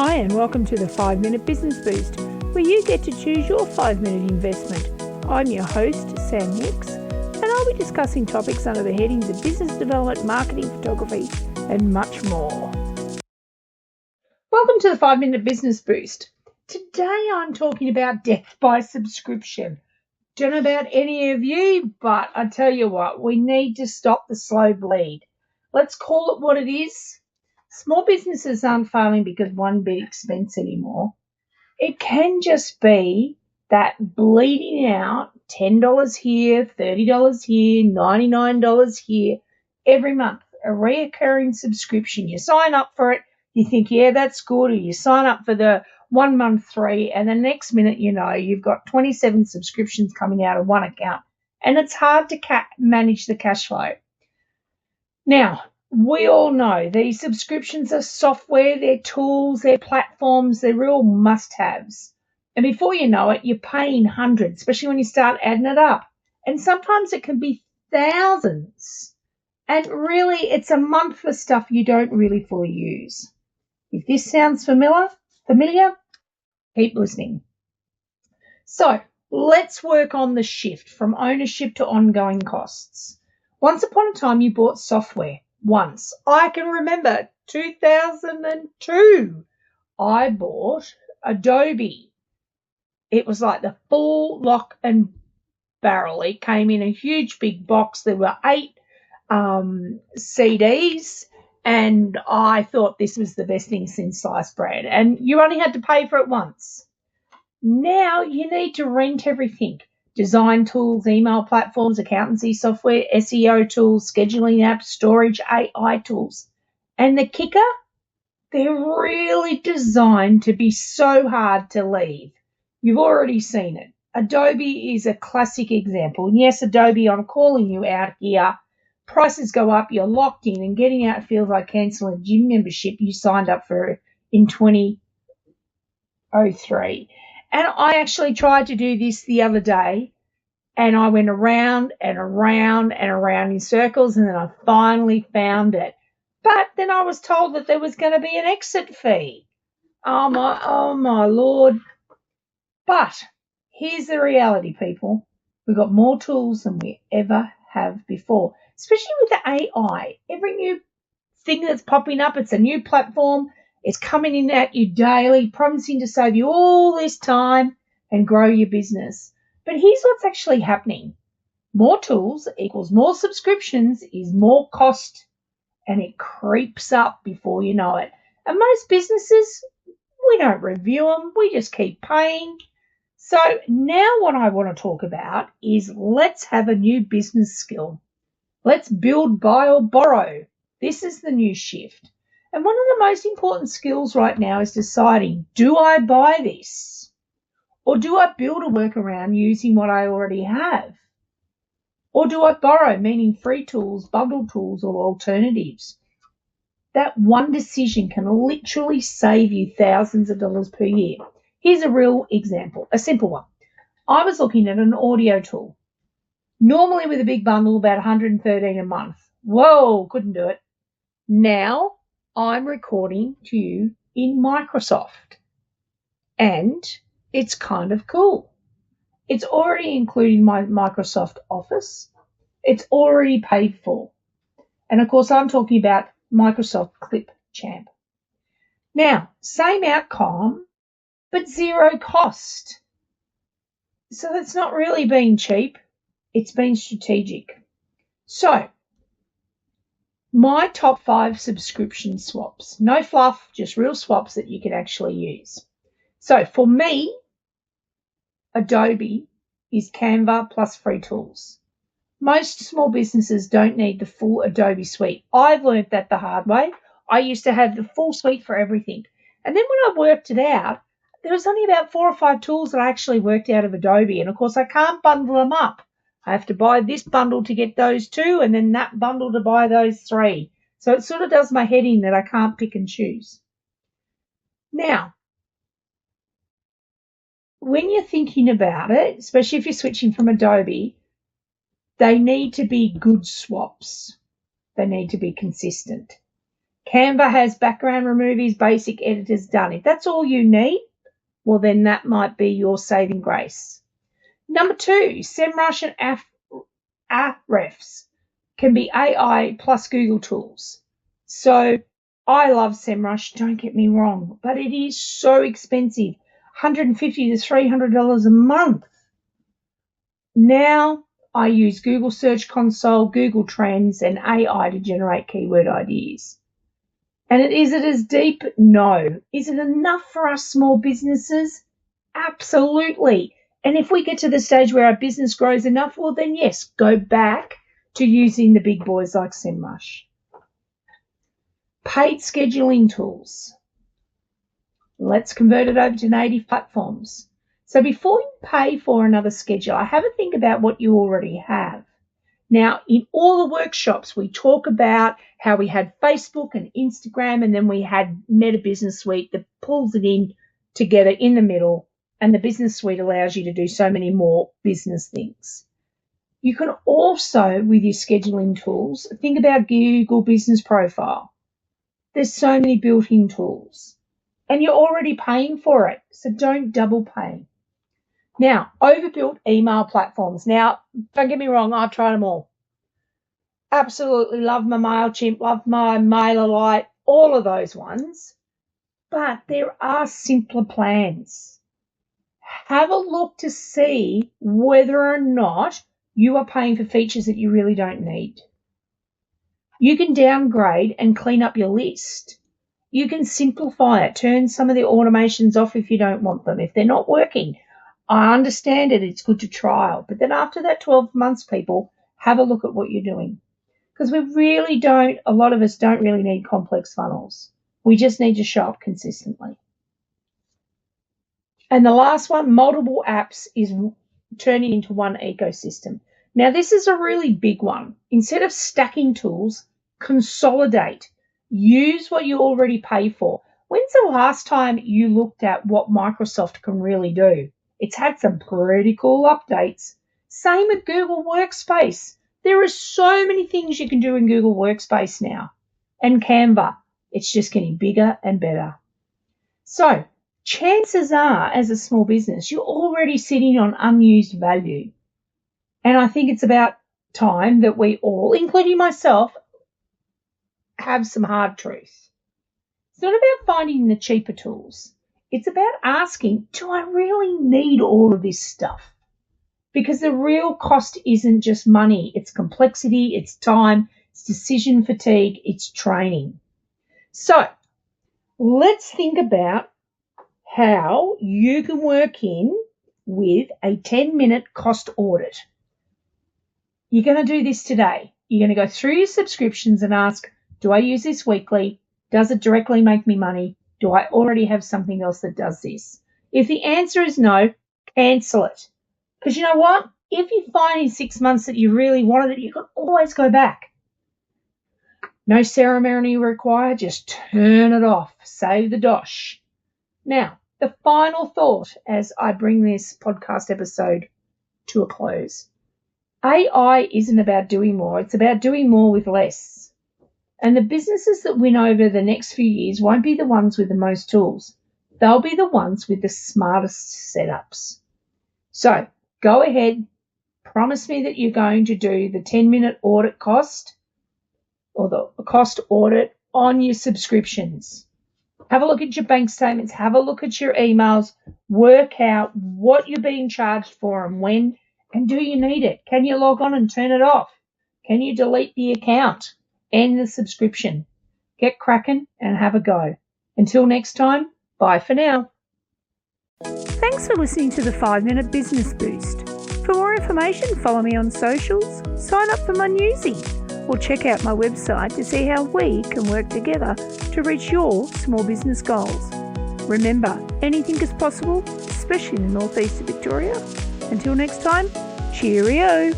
Hi and welcome to the 5-Minute Business Boost, where you get to choose your 5-minute investment. I'm your host, Sam Hicks, and I'll be discussing topics under the headings of business development, marketing, photography, and much more. Welcome to the 5-Minute Business Boost. Today I'm talking about death by subscription. Don't know about any of you, but I tell you what, we need to stop the slow bleed. Let's call it what it is. Small businesses aren't failing because one big expense anymore. It can just be that bleeding out $10 here, $30 here, $99 here every month, a reoccurring subscription. You sign up for it, you think, yeah, that's good, or you sign up for the 1 month free, and the next minute you know you've got 27 subscriptions coming out of one account, and it's hard to manage the cash flow. Now, we all know these subscriptions are software, they're tools, they're platforms, they're real must-haves. And before you know it, you're paying hundreds, especially when you start adding it up. And sometimes it can be thousands. And really, it's a month for stuff you don't really fully use. If this sounds familiar, keep listening. So, let's work on the shift from ownership to ongoing costs. Once upon a time, you bought software. Once. I can remember 2002, I bought Adobe. It was like the full lock and barrel. It came in a huge big box. There were 8 CDs, and I thought this was the best thing since sliced bread. And you only had to pay for it once. Now you need to rent everything. Design tools, email platforms, accountancy software, SEO tools, scheduling apps, storage, AI tools. And the kicker, they're really designed to be so hard to leave. You've already seen it. Adobe is a classic example. And yes, Adobe, I'm calling you out here. Prices go up, you're locked in, and getting out feels like cancelling a gym membership you signed up for in 2003. And I actually tried to do this the other day, and I went around and around and around in circles, and then I finally found it. But then I was told that there was going to be an exit fee. Oh my Lord. But here's the reality, people. We've got more tools than we ever have before, especially with the AI. Every new thing that's popping up, it's a new platform. It's coming in at you daily, promising to save you all this time and grow your business. But here's what's actually happening. More tools equals more subscriptions is more cost, and it creeps up before you know it. And most businesses, we don't review them. We just keep paying. So now what I want to talk about is let's have a new business skill. Let's build, buy, or borrow. This is the new shift. And one of the most important skills right now is deciding, do I buy this? Or do I build a workaround using what I already have? Or do I borrow, meaning free tools, bundled tools, or alternatives? That one decision can literally save you thousands of dollars per year. Here's a real example, a simple one. I was looking at an audio tool. Normally with a big bundle, about $113 a month. Whoa, couldn't do it. Now I'm recording to you in Microsoft, and it's kind of cool. It's already including my Microsoft Office. It's already paid for. And of course, I'm talking about Microsoft Clipchamp. Now, same outcome, but zero cost. So it's not really being cheap. It's been strategic. So, my top 5 subscription swaps. No fluff, just real swaps that you can actually use. So for me, Adobe is Canva plus free tools. Most small businesses don't need the full Adobe suite. I've learned that the hard way. I used to have the full suite for everything. And then when I worked it out, there was only about 4 or 5 tools that I actually worked out of Adobe. And of course, I can't bundle them up. I have to buy this bundle to get those 2 and then that bundle to buy those 3. So it sort of does my head in that I can't pick and choose. Now, when you're thinking about it, especially if you're switching from Adobe, they need to be good swaps. They need to be consistent. Canva has background removers, basic editors done. If that's all you need, well, then that might be your saving grace. Number 2, SEMrush and Ahrefs can be AI plus Google tools. So I love SEMrush, don't get me wrong, but it is so expensive, $150 to $300 a month. Now I use Google Search Console, Google Trends, and AI to generate keyword ideas. And is it as deep? No. Is it enough for us small businesses? Absolutely. And if we get to the stage where our business grows enough, well, then yes, go back to using the big boys like SEMrush. Paid scheduling tools. Let's convert it over to native platforms. So before you pay for another scheduler, have a think about what you already have. Now, in all the workshops, we talk about how we had Facebook and Instagram, and then we had Meta Business Suite that pulls it in together in the middle, and the Business Suite allows you to do so many more business things. You can also, with your scheduling tools, think about Google Business Profile. There's so many built-in tools, and you're already paying for it, so don't double pay. Now, overbuilt email platforms. Now, don't get me wrong, I've tried them all. Absolutely love my MailChimp, love my MailerLite, all of those ones. But there are simpler plans. Have a look to see whether or not you are paying for features that you really don't need. You can downgrade and clean up your list. You can simplify it, turn some of the automations off if you don't want them. If they're not working, I understand it, it's good to trial. But then after that 12 months, people, have a look at what you're doing. Because a lot of us don't really need complex funnels. We just need to show up consistently. And the last one, multiple apps, is turning into one ecosystem. Now, this is a really big one. Instead of stacking tools, consolidate. Use what you already pay for. When's the last time you looked at what Microsoft can really do? It's had some pretty cool updates. Same with Google Workspace. There are so many things you can do in Google Workspace now. And Canva. It's just getting bigger and better. So, chances are, as a small business, you're already sitting on unused value. And I think it's about time that we all, including myself, have some hard truth. It's not about finding the cheaper tools. It's about asking, do I really need all of this stuff? Because the real cost isn't just money. It's complexity, it's time, it's decision fatigue, it's training. So let's think about how you can work in with a 10-minute cost audit. You're going to do this today. You're going to go through your subscriptions and ask, do I use this weekly? Does it directly make me money? Do I already have something else that does this? If the answer is no, cancel it. Because you know what? If you find in 6 months that you really wanted it, you can always go back. No ceremony required. Just turn it off. Save the dosh. Now, the final thought as I bring this podcast episode to a close. AI isn't about doing more. It's about doing more with less. And the businesses that win over the next few years won't be the ones with the most tools. They'll be the ones with the smartest setups. So go ahead, promise me that you're going to do the 10-minute audit cost or the cost audit on your subscriptions. Have a look at your bank statements. Have a look at your emails. Work out what you're being charged for and when, and do you need it? Can you log on and turn it off? Can you delete the account? End the subscription. Get cracking and have a go. Until next time, bye for now. Thanks for listening to the 5-Minute Business Boost. For more information, follow me on socials, sign up for my newsie, or check out my website to see how we can work together to reach your small business goals. Remember, anything is possible, especially in the northeast of Victoria. Until next time, cheerio.